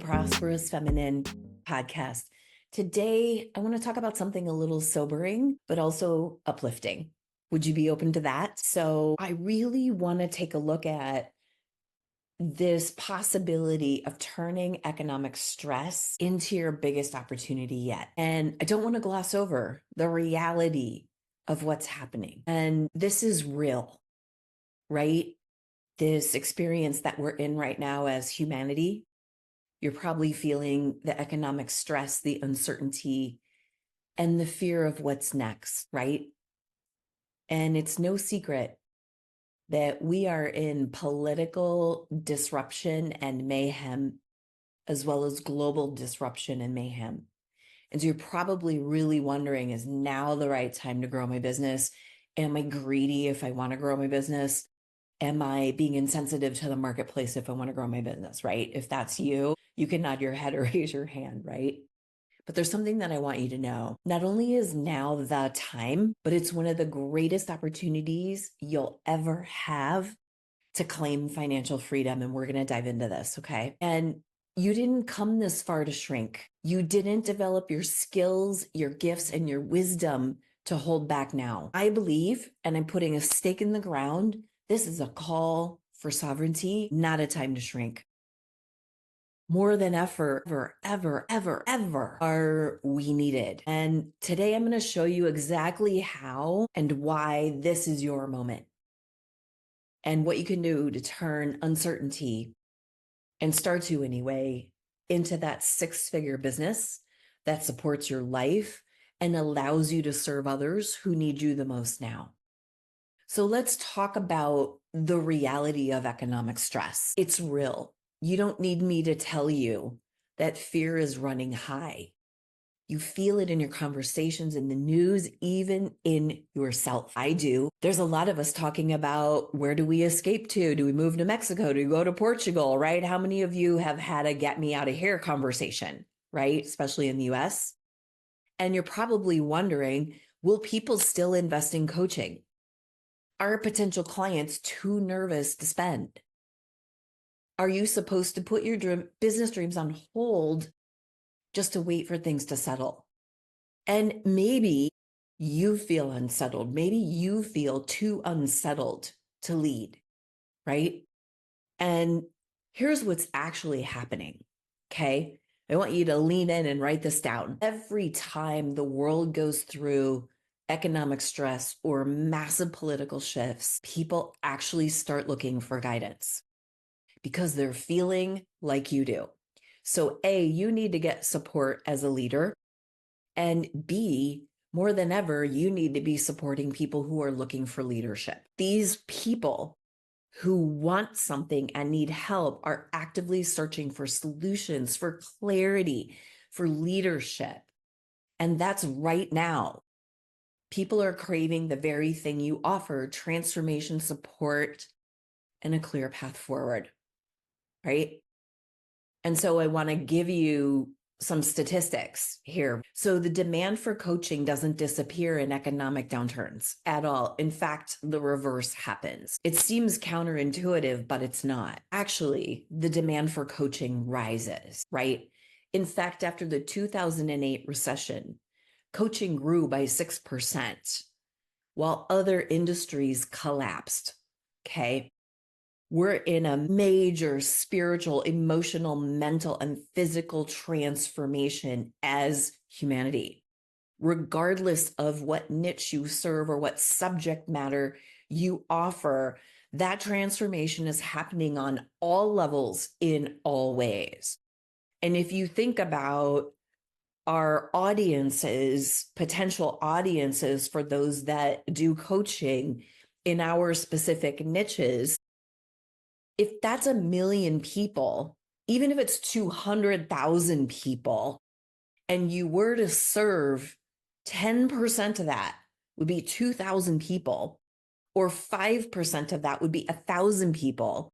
Prosperous Feminine Podcast. Today, I want to talk about something a little sobering, but also uplifting. Would you be open to that? So I really want to take a look at this possibility of turning economic stress into your biggest opportunity yet. And I don't want to gloss over the reality of what's happening. And this is real, right? This experience that we're in right now as humanity. You're probably feeling the economic stress, the uncertainty, and the fear of what's next, right? And it's no secret that we are in political disruption and mayhem, as well as global disruption and mayhem. And so you're probably really wondering, is now the right time to grow my business? Am I greedy if I want to grow my business? Am I being insensitive to the marketplace if I want to grow my business, right? If that's you, you can nod your head or raise your hand, right? But there's something that I want you to know. Not only is now the time, but it's one of the greatest opportunities you'll ever have to claim financial freedom. And we're going to dive into this, okay? And you didn't come this far to shrink. You didn't develop your skills, your gifts, and your wisdom to hold back now. I believe, and I'm putting a stake in the ground, this is a call for sovereignty, not a time to shrink. More than ever are we needed. And today I'm going to show you exactly how and why this is your moment and what you can do to turn uncertainty, and start to anyway, into that six-figure business that supports your life and allows you to serve others who need you the most now. So let's talk about the reality of economic stress. It's real. You don't need me to tell you that fear is running high. You feel it in your conversations, in the news, even in yourself. I do. There's a lot of us talking about, where do we escape to? Do we move to Mexico? Do we go to Portugal, right? How many of you have had a get me out of here conversation, right? Especially in the US. And you're probably wondering, will people still invest in coaching? Are potential clients too nervous to spend? Are you supposed to put your business dreams on hold just to wait for things to settle? And maybe you feel unsettled. Maybe you feel too unsettled to lead, right? And here's what's actually happening, okay? I want you to lean in and write this down. Every time the world goes through economic stress or massive political shifts, people actually start looking for guidance because they're feeling like you do. So A, you need to get support as a leader. And B, more than ever, you need to be supporting people who are looking for leadership. These people who want something and need help are actively searching for solutions, for clarity, for leadership. And that's right now. People are craving the very thing you offer: transformation, support, and a clear path forward, right? And so I want to give you some statistics here. So the demand for coaching doesn't disappear in economic downturns at all. In fact, the reverse happens. It seems counterintuitive, but it's not. Actually, the demand for coaching rises, right? In fact, after the 2008 recession, coaching grew by 6%, while other industries collapsed, okay? We're in a major spiritual, emotional, mental, and physical transformation as humanity. Regardless of what niche you serve or what subject matter you offer, that transformation is happening on all levels in all ways. And if you think about our audiences, potential audiences for those that do coaching in our specific niches, if that's 1 million people, even if it's 200,000 people, and you were to serve 10% of that would be 2,000 people, or 5% of that would be 1,000 people.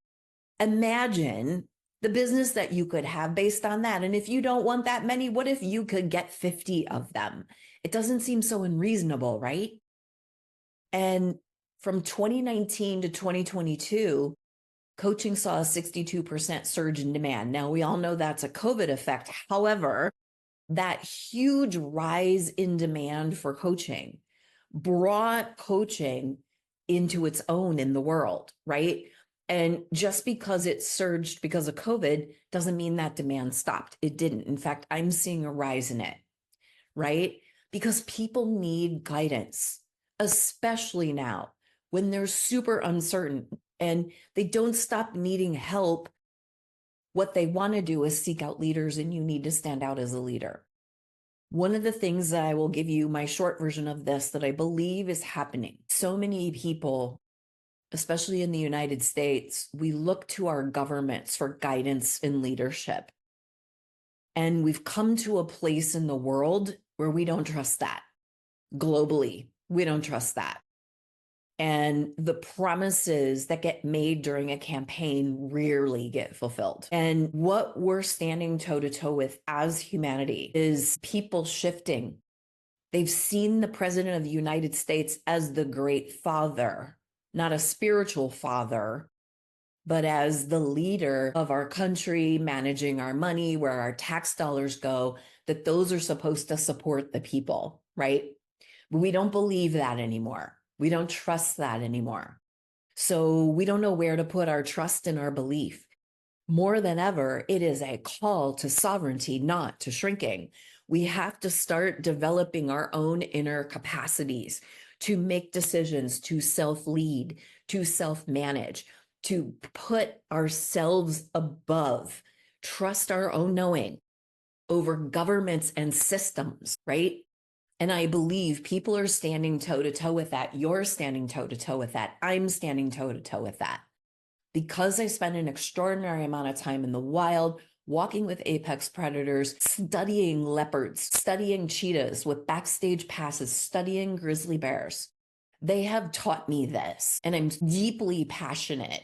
Imagine the business that you could have based on that. And if you don't want that many, what if you could get 50 of them? It doesn't seem so unreasonable, right? And from 2019 to 2022, coaching saw a 62% surge in demand. Now, we all know that's a COVID effect. However, that huge rise in demand for coaching brought coaching into its own in the world, right? And just because it surged because of COVID doesn't mean that demand stopped. It didn't. In fact, I'm seeing a rise in it, right? Because people need guidance, especially now when they're super uncertain and they don't stop needing help. What they want to do is seek out leaders, and you need to stand out as a leader. One of the things that I will give you my short version of this that I believe is happening. So many people, especially in the United States, we look to our governments for guidance and leadership. And we've come to a place in the world where we don't trust that. Globally, we don't trust that. And the promises that get made during a campaign rarely get fulfilled. And what we're standing toe to toe with as humanity is people shifting. They've seen the president of the United States as the great father, not a spiritual father, but as the leader of our country, managing our money, where our tax dollars go, that those are supposed to support the people, right? But we don't believe that anymore. We don't trust that anymore. So we don't know where to put our trust and our belief. More than ever, it is a call to sovereignty, not to shrinking. We have to start developing our own inner capacities to make decisions, to self-lead, to self-manage, to put ourselves above, trust our own knowing over governments and systems, right? And I believe people are standing toe to toe with that. You're standing toe to toe with that. I'm standing toe to toe with that. Because I spent an extraordinary amount of time in the wild, walking with apex predators, studying leopards, studying cheetahs with backstage passes, studying grizzly bears. They have taught me this, and I'm deeply passionate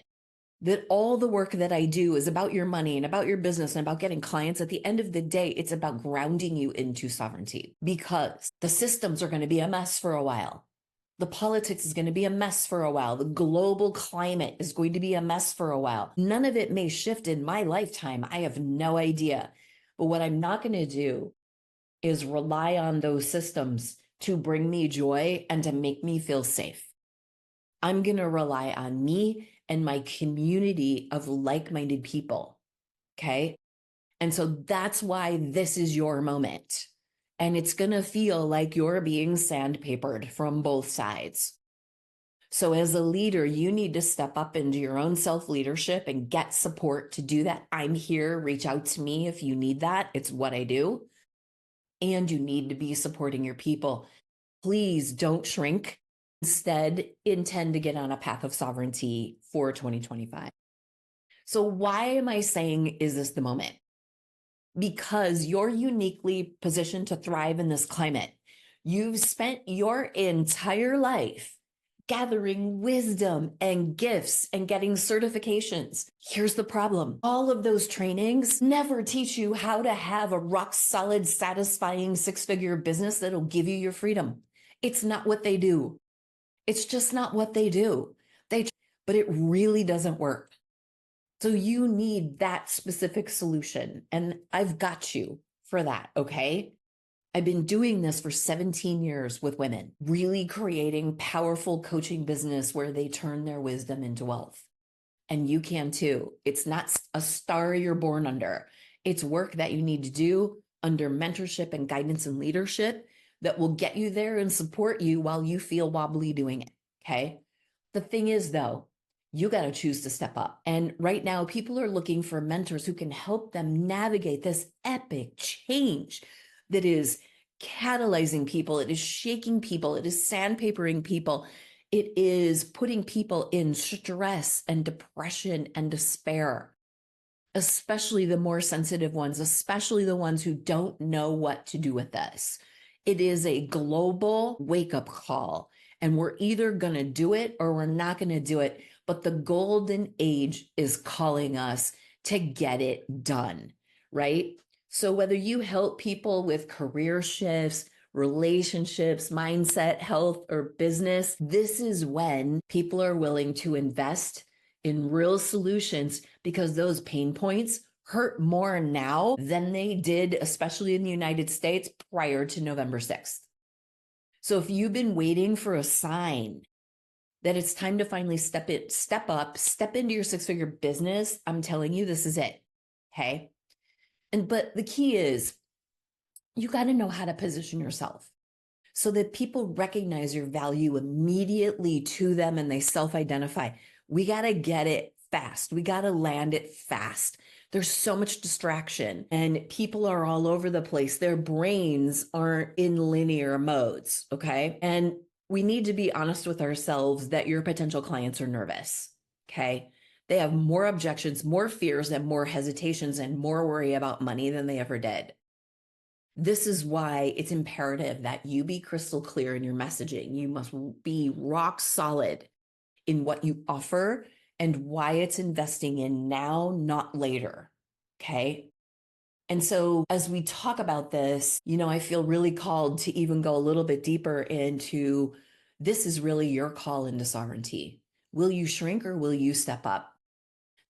that all the work that I do is about your money and about your business and about getting clients. At the end of the day, it's about grounding you into sovereignty, because the systems are going to be a mess for a while. The politics is going to be a mess for a while. The global climate is going to be a mess for a while. None of it may shift in my lifetime. I have no idea. But what I'm not going to do is rely on those systems to bring me joy and to make me feel safe. I'm going to rely on me and my community of like-minded people. Okay. And so that's why this is your moment. And it's going to feel like you're being sandpapered from both sides. So as a leader, you need to step up into your own self-leadership and get support to do that. I'm here. Reach out to me if you need that. It's what I do. And you need to be supporting your people. Please don't shrink. Instead, intend to get on a path of sovereignty for 2025. So why am I saying, is this the moment? Because you're uniquely positioned to thrive in this climate. You've spent your entire life gathering wisdom and gifts and getting certifications. Here's the problem. All of those trainings never teach you how to have a rock solid, satisfying six-figure business that'll give you your freedom. It's not what they do. It's just not what they do. But it really doesn't work. So you need that specific solution. And I've got you for that, okay? I've been doing this for 17 years with women, really creating powerful coaching business where they turn their wisdom into wealth. And you can too. It's not a star you're born under. It's work that you need to do under mentorship and guidance and leadership that will get you there and support you while you feel wobbly doing it, okay? The thing is, though, you got to choose to step up. And right now, people are looking for mentors who can help them navigate this epic change that is catalyzing people. It is shaking people. It is sandpapering people. It is putting people in stress and depression and despair, especially the more sensitive ones, especially the ones who don't know what to do with this. It is a global wake-up call, and we're either going to do it or we're not going to do it. But the golden age is calling us to get it done, right? So whether you help people with career shifts, relationships, mindset, health, or business, this is when people are willing to invest in real solutions, because those pain points hurt more now than they did, especially in the United States, prior to November 6th. So if you've been waiting for a sign that it's time to finally step up, step into your six-figure business, I'm telling you, this is it. Okay. But the key is you got to know how to position yourself so that people recognize your value immediately to them and they self-identify. We got to get it fast. We got to land it fast. There's so much distraction and people are all over the place. Their brains aren't in linear modes. Okay. And we need to be honest with ourselves that your potential clients are nervous. Okay. They have more objections, more fears, and more hesitations and more worry about money than they ever did. This is why it's imperative that you be crystal clear in your messaging. You must be rock solid in what you offer and why it's investing in now, not later. Okay. And so as we talk about this, I feel really called to even go a little bit deeper into this is really your call into sovereignty. Will you shrink or will you step up?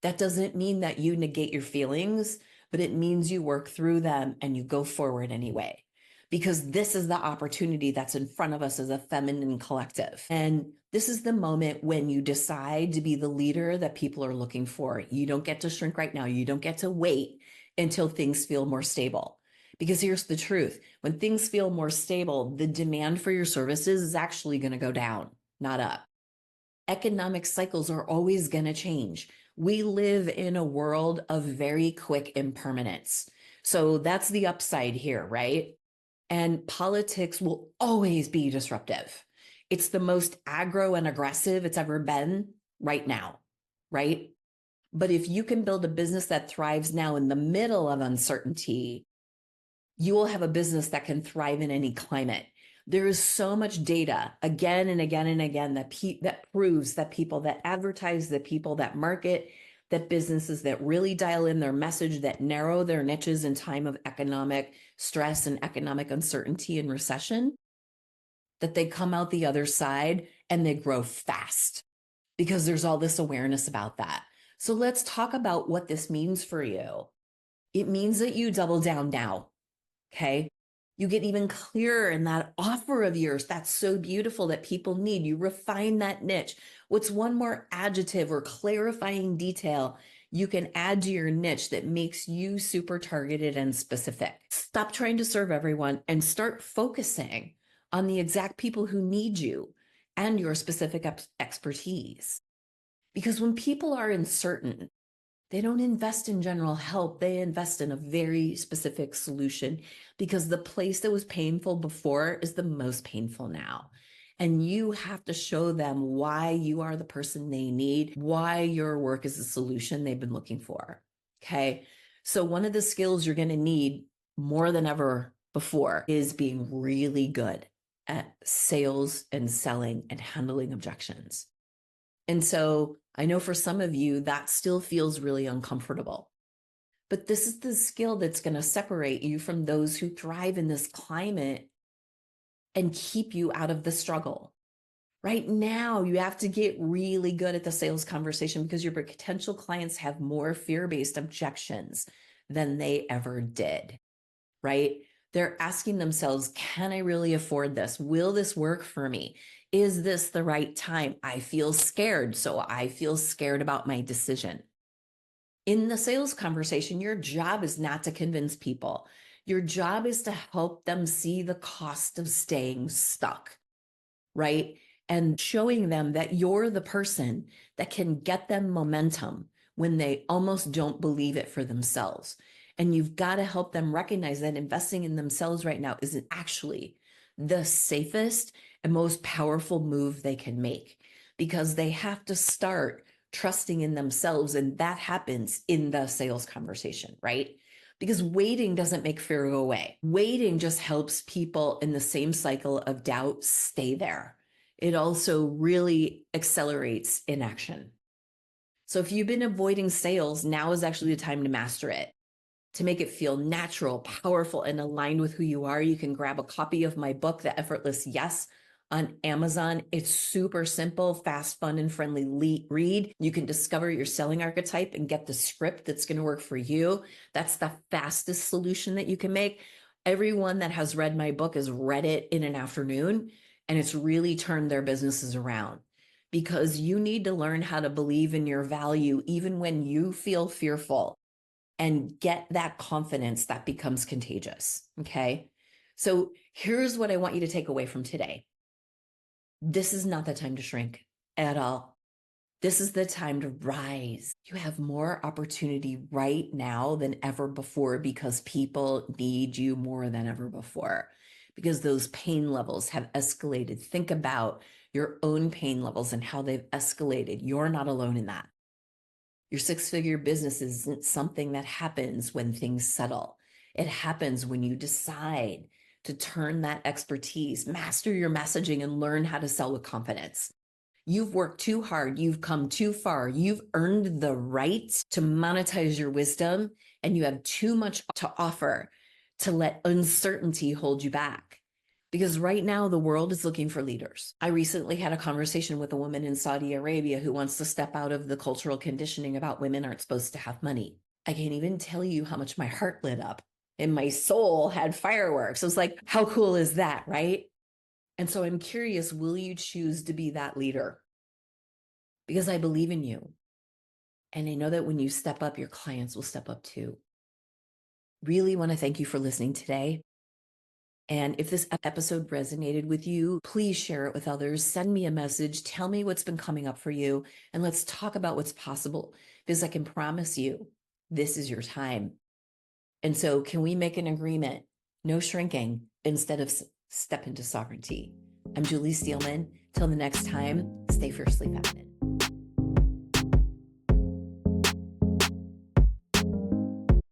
That doesn't mean that you negate your feelings, but it means you work through them and you go forward anyway, because this is the opportunity that's in front of us as a feminine collective. And this is the moment when you decide to be the leader that people are looking for. You don't get to shrink right now. You don't get to wait until things feel more stable. Because here's the truth. When things feel more stable, the demand for your services is actually going to go down, not up. Economic cycles are always going to change. We live in a world of very quick impermanence. So that's the upside here, right? And politics will always be disruptive. It's the most aggro and aggressive it's ever been right now, right? But if you can build a business that thrives now in the middle of uncertainty, you will have a business that can thrive in any climate. There is so much data again and again and again that proves that people that advertise, that people that market, that businesses that really dial in their message, that narrow their niches in time of economic stress and economic uncertainty and recession, that they come out the other side and they grow fast because there's all this awareness about that. So let's talk about what this means for you. It means that you double down now. Okay. You get even clearer in that offer of yours. That's so beautiful that people need. You refine that niche. What's one more adjective or clarifying detail you can add to your niche that makes you super targeted and specific? Stop trying to serve everyone and start focusing on the exact people who need you and your specific expertise. Because when people are uncertain, they don't invest in general help. They invest in a very specific solution because the place that was painful before is the most painful now. And you have to show them why you are the person they need, why your work is the solution they've been looking for. Okay. So one of the skills you're going to need more than ever before is being really good at sales and selling and handling objections. And so I know for some of you, that still feels really uncomfortable. But this is the skill that's going to separate you from those who thrive in this climate and keep you out of the struggle. Right now, you have to get really good at the sales conversation because your potential clients have more fear-based objections than they ever did, right? They're asking themselves, can I really afford this? Will this work for me? Is this the right time? I feel scared, so I feel scared about my decision. In the sales conversation, your job is not to convince people. Your job is to help them see the cost of staying stuck, right? And showing them that you're the person that can get them momentum when they almost don't believe it for themselves. And you've got to help them recognize that investing in themselves right now isn't actually the safest and most powerful move they can make, because they have to start trusting in themselves. And that happens in the sales conversation, right? Because waiting doesn't make fear go away. Waiting just helps people in the same cycle of doubt stay there. It also really accelerates inaction. So if you've been avoiding sales, now is actually the time to master it. To make it feel natural, powerful, and aligned with who you are, you can grab a copy of my book, The Effortless Yes, on Amazon. It's super simple, fast, fun, and friendly read. You can discover your selling archetype and get the script that's going to work for you. That's the fastest solution that you can make. Everyone that has read my book has read it in an afternoon, and it's really turned their businesses around, because you need to learn how to believe in your value even when you feel fearful, and get that confidence that becomes contagious. Okay. So here's what I want you to take away from today. This is not the time to shrink at all. This is the time to rise. You have more opportunity right now than ever before, because people need you more than ever before, because those pain levels have escalated. Think about your own pain levels and how they've escalated. You're not alone in that. Your six-figure business isn't something that happens when things settle. It happens when you decide to turn that expertise, master your messaging, and learn how to sell with confidence. You've worked too hard. You've come too far. You've earned the right to monetize your wisdom, and you have too much to offer to let uncertainty hold you back. Because right now, the world is looking for leaders. I recently had a conversation with a woman in Saudi Arabia who wants to step out of the cultural conditioning about women aren't supposed to have money. I can't even tell you how much my heart lit up and my soul had fireworks. I was like, how cool is that, right? And so I'm curious, will you choose to be that leader? Because I believe in you. And I know that when you step up, your clients will step up too. Really want to thank you for listening today. And if this episode resonated with you, please share it with others. Send me a message. Tell me what's been coming up for you. And let's talk about what's possible, because I can promise you, this is your time. And so can we make an agreement? No shrinking, instead of step into sovereignty. I'm Julie Steelman. Till the next time, stay fiercely feminine.